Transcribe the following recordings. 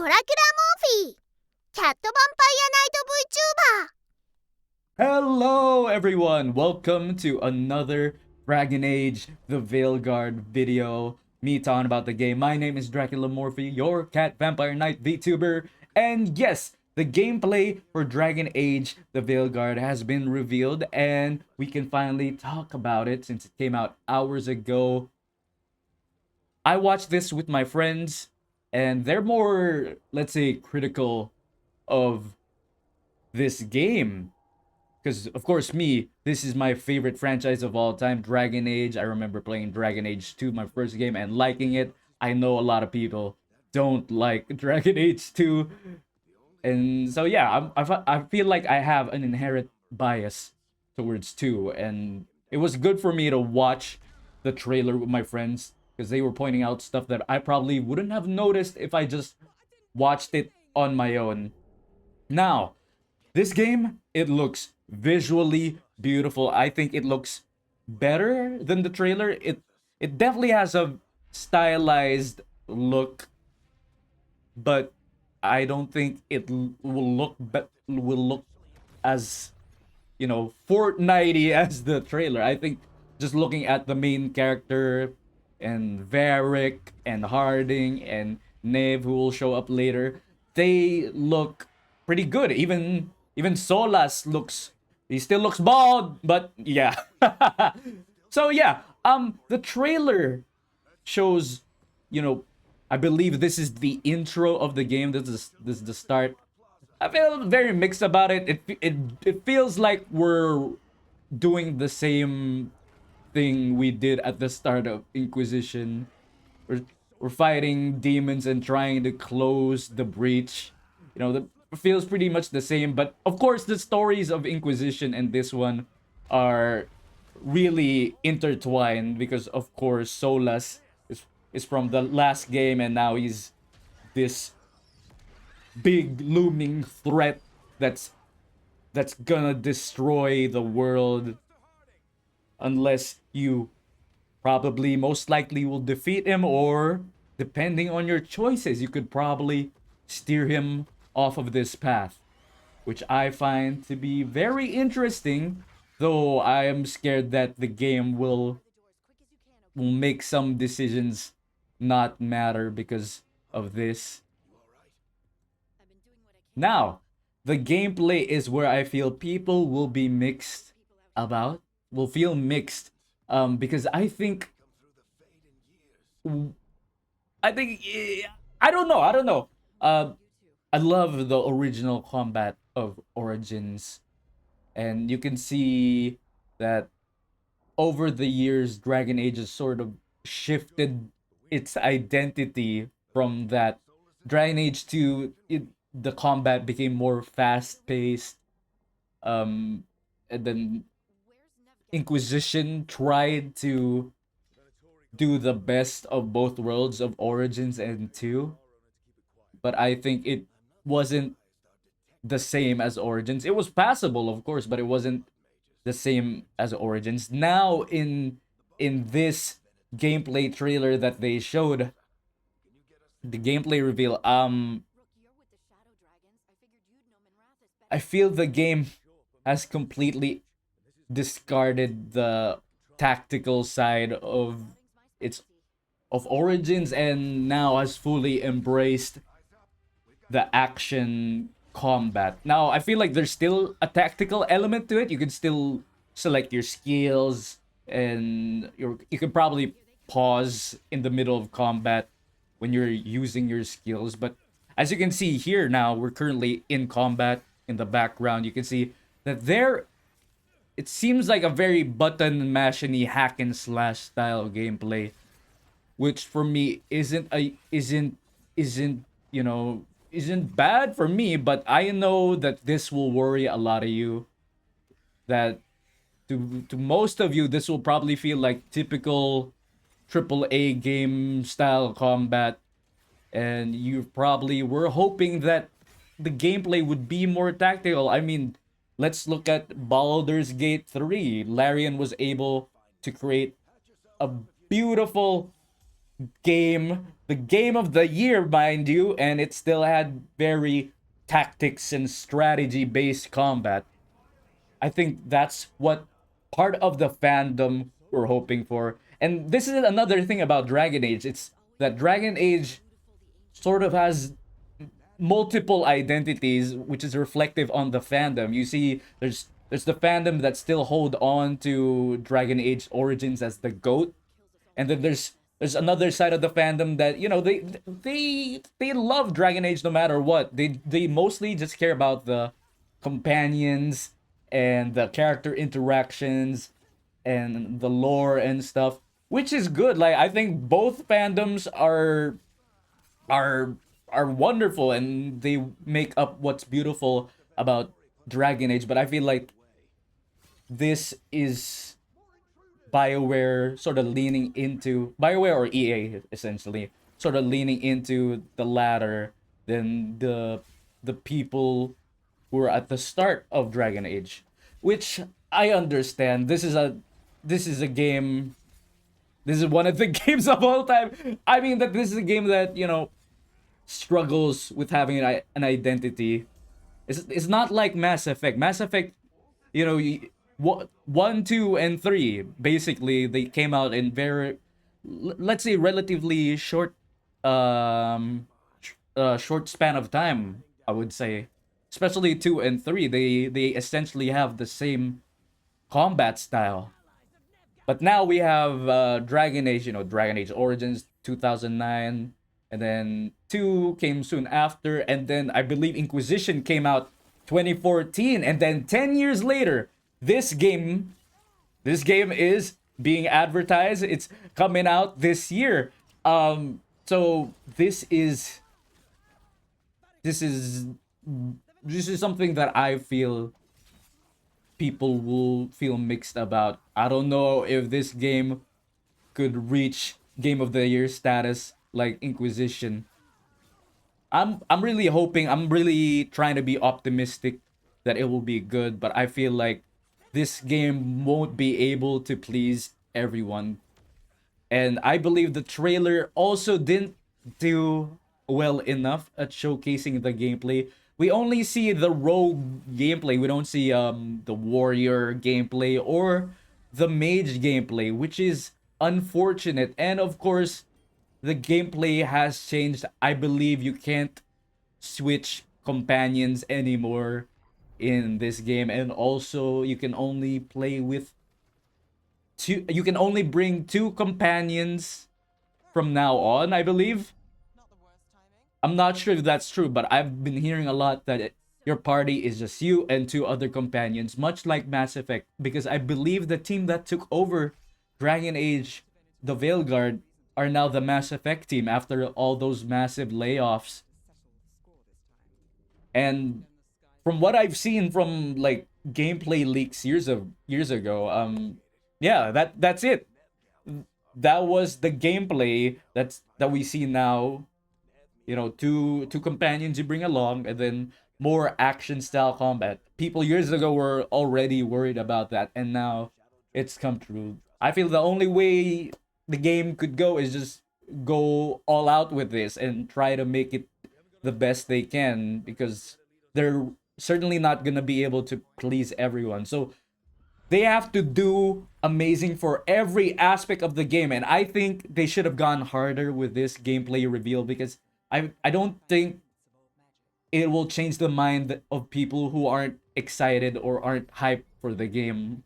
Dracula Morphy, Cat the Vampire Night VTuber. Hello everyone! Welcome to another Dragon Age the Veilguard video. Me talking about the game. My name is Dracula Morphy, your cat vampire knight VTuber. And yes, the gameplay for Dragon Age the Veilguard has been revealed and we can finally talk about it since it came out hours ago. I watched this with my friends and they're more, let's say, critical of this game. Because, of course, this is my favorite franchise of all time, Dragon Age. I remember playing Dragon Age 2, my first game, and liking it. I know a lot of people don't like Dragon Age 2. And so, yeah, I feel like I have an inherent bias towards 2. And it was good for me to watch the trailer with my friends because they were pointing out stuff that I probably wouldn't have noticed if I just watched it on my own. Now, this game, it looks visually beautiful. I think it looks better than the trailer. It definitely has a stylized look, but I don't think it will look as, you know, Fortnite-y as the trailer. I think just looking at the main character and Varric and Harding and Neve, who will show up later, they look pretty good. Even Solas he still looks bald, but yeah. So yeah, the trailer shows, I believe this is the intro of the game. This is the start. I feel very mixed about it. It feels like we're doing the same thing we did at the start of Inquisition. We're fighting demons and trying to close the breach. It feels pretty much the same, but of course the stories of Inquisition and this one are really intertwined because of course Solas is from the last game and now he's this big looming threat that's gonna destroy the world unless you probably most likely will defeat him, or depending on your choices you could probably steer him off of this path, which I find to be very interesting, though I am scared that the game will make some decisions not matter because of this. Now, the gameplay is where I feel people will be mixed about, will feel mixed, because I think I don't know. I love the original combat of Origins, and you can see that over the years, Dragon Age has sort of shifted its identity from that. Dragon Age 2, the combat became more fast paced, and then Inquisition tried to do the best of both worlds of Origins and 2, but I think it wasn't the same as Origins. It was passable, of course, but it wasn't the same as Origins. Now in this gameplay trailer that they showed, the gameplay reveal, I feel the game has completely discarded the tactical side of Origins and now has fully embraced the action combat. Now, I feel like there's still a tactical element to it. You can still select your skills and you can probably pause in the middle of combat when you're using your skills. But as you can see here now, we're currently in combat. In the background, you can see that it seems like a very button mashing-y hack and slash style gameplay, which for me isn't bad for me, but I know that this will worry a lot of you. That to most of you, this will probably feel like typical AAA game style combat, and you probably were hoping that the gameplay would be more tactical. I mean, let's look at Baldur's Gate 3. Larian was able to create a beautiful the game of the year, mind you, and it still had very tactics and strategy based combat. I think that's what part of the fandom we're hoping for. And this is another thing about Dragon Age. It's that Dragon Age sort of has multiple identities, which is reflective on the fandom. You see, there's the fandom that still hold on to Dragon Age Origins as the goat, and then there's another side of the fandom that they love Dragon Age no matter what. They mostly just care about the companions and the character interactions and the lore and stuff, which is good. Like I think both fandoms are are wonderful and they make up what's beautiful about Dragon Age. But I feel like this is BioWare sort of leaning into BioWare or EA essentially sort of leaning into the latter than the people who are at the start of Dragon Age, which I understand. This is a game. This is one of the games of all time. I mean that this is a game that struggles with having an identity. It's not like Mass Effect. Mass Effect, one, two, and three basically they came out in very, let's say, relatively short span of time. I would say, especially two and three, they essentially have the same combat style. But now we have Dragon Age, Dragon Age Origins 2009, and then 2 came soon after, and then I believe Inquisition came out 2014, and then 10 years later, this game is being advertised. It's coming out this year. So this is this is something that I feel people will feel mixed about. I don't know if this game could reach Game of the Year status like Inquisition. I'm really hoping, I'm really trying to be optimistic that it will be good, but I feel like this game won't be able to please everyone. And I believe the trailer also didn't do well enough at showcasing the gameplay. We only see the rogue gameplay. We don't see the warrior gameplay or the mage gameplay, which is unfortunate. And of course, the gameplay has changed. I believe you can't switch companions anymore in this game, and also you can only play with two. You can only bring two companions from now on, I believe. I'm not sure if that's true, but I've been hearing a lot that your party is just you and two other companions, much like Mass Effect, because I believe the team that took over Dragon Age, the Veilguard, are now the Mass Effect team after all those massive layoffs. And from what I've seen from like gameplay leaks years ago, yeah, that's it. That was the gameplay that we see now. Two companions you bring along, and then more action style combat. People years ago were already worried about that, and now it's come true. I feel the only way the game could go is just go all out with this and try to make it the best they can, because they're certainly not gonna be able to please everyone. So they have to do amazing for every aspect of the game, and I think they should have gone harder with this gameplay reveal, because I don't think it will change the mind of people who aren't excited or aren't hyped for the game.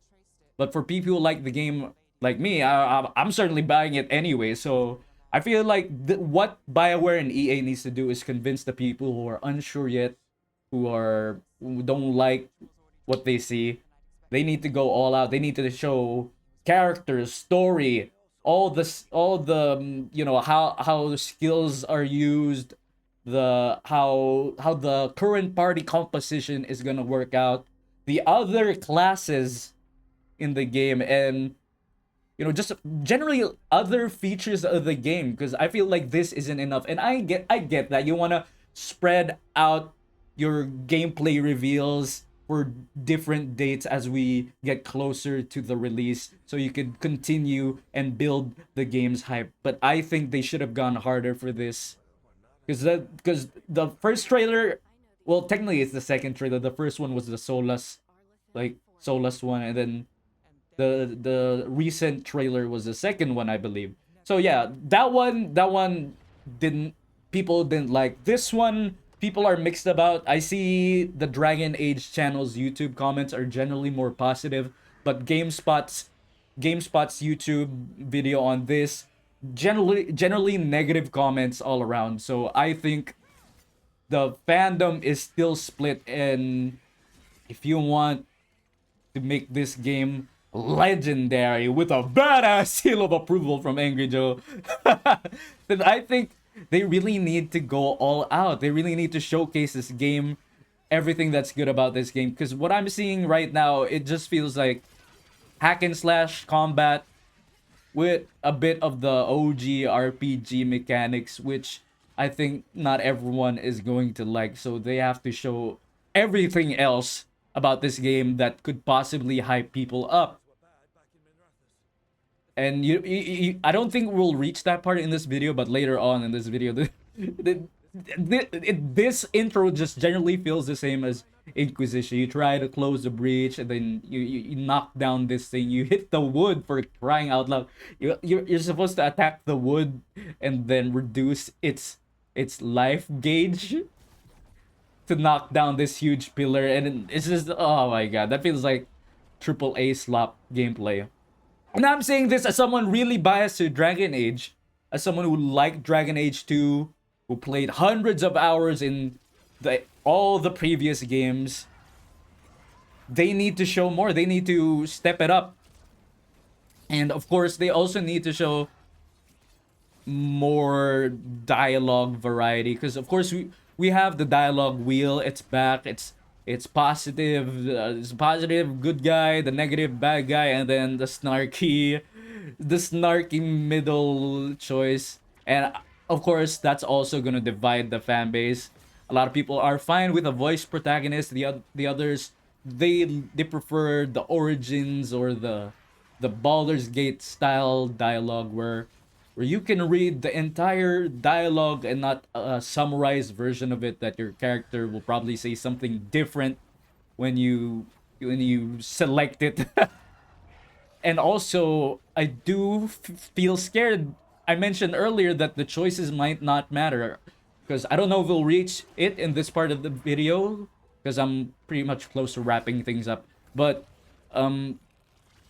But for people who like the game, like me, I'm certainly buying it anyway. So I feel like what BioWare and EA needs to do is convince the people who are unsure yet, who don't like what they see. They need to go all out. They need to show characters, story, all the how the skills are used, the how the current party composition is gonna work out, the other classes in the game, and just generally other features of the game, because I feel like this isn't enough. And I get that you want to spread out your gameplay reveals for different dates as we get closer to the release, so you could continue and build the game's hype. But I think they should have gone harder for this, because the first trailer, well, technically it's the second trailer. The first one was the Solus one, and then the recent trailer was the second one, I believe. So yeah, that one didn't people didn't like. This one, people are mixed about. I see the Dragon Age channel's YouTube comments are generally more positive, but GameSpot's YouTube video on this, generally negative comments all around. So I think the fandom is still split, and if you want to make this game legendary with a badass seal of approval from Angry Joe, then I think they really need to go all out. They really need to showcase this game, everything that's good about this game. Because what I'm seeing right now, it just feels like hack and slash combat with a bit of the OG RPG mechanics, which I think not everyone is going to like. So they have to show everything else about this game that could possibly hype people up. And I don't think we'll reach that part in this video, but later on in this video, this intro just generally feels the same as Inquisition. You try to close the breach, and then you knock down this thing. You hit the wood, for crying out loud. You're supposed to attack the wood and then reduce its life gauge to knock down this huge pillar, and it's just, oh my god, that feels like AAA slop gameplay. And I'm saying this as someone really biased to Dragon Age, as someone who liked Dragon Age 2, who played hundreds of hours in all the previous games. They need to show more. They need to step it up. And of course, they also need to show more dialogue variety, because of course we have the dialogue wheel. It's back. It's positive. It's positive good guy, the negative bad guy, and then the snarky middle choice. And of course, that's also gonna divide the fan base. A lot of people are fine with a voice protagonist. The others, they prefer the Origins or the Baldur's Gate style dialogue, where you can read the entire dialogue and not a summarized version of it, that your character will probably say something different when you select it. And also, I do feel scared. I mentioned earlier that the choices might not matter, because I don't know if we'll reach it in this part of the video, because I'm pretty much close to wrapping things up. But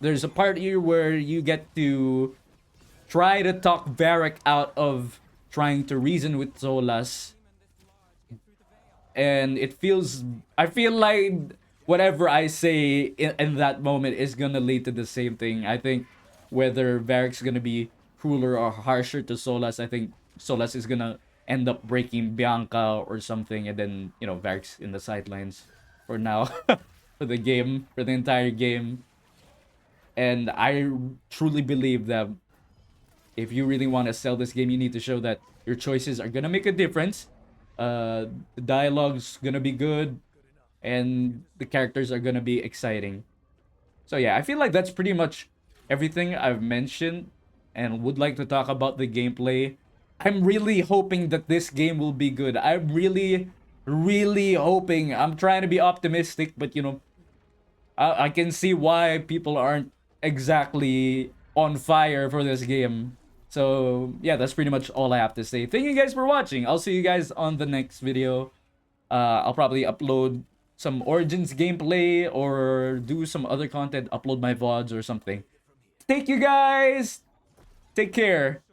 there's a part here where you get to try to talk Varric out of trying to reason with Solas. And I feel like whatever I say in that moment is gonna lead to the same thing. I think whether Varric's gonna be crueler or harsher to Solas, I think Solas is gonna end up breaking Bianca or something, and then, Varric's in the sidelines for now. For the entire game. And I truly believe that if you really want to sell this game, you need to show that your choices are gonna make a difference. The dialogue's gonna be good, and the characters are gonna be exciting. So yeah, I feel like that's pretty much everything I've mentioned, and would like to talk about the gameplay. I'm really hoping that this game will be good. I'm really, really hoping. I'm trying to be optimistic, but I can see why people aren't exactly on fire for this game. So yeah, that's pretty much all I have to say. Thank you guys for watching. I'll see you guys on the next video. I'll probably upload some Origins gameplay or do some other content, upload my VODs or something. Thank you guys. Take care.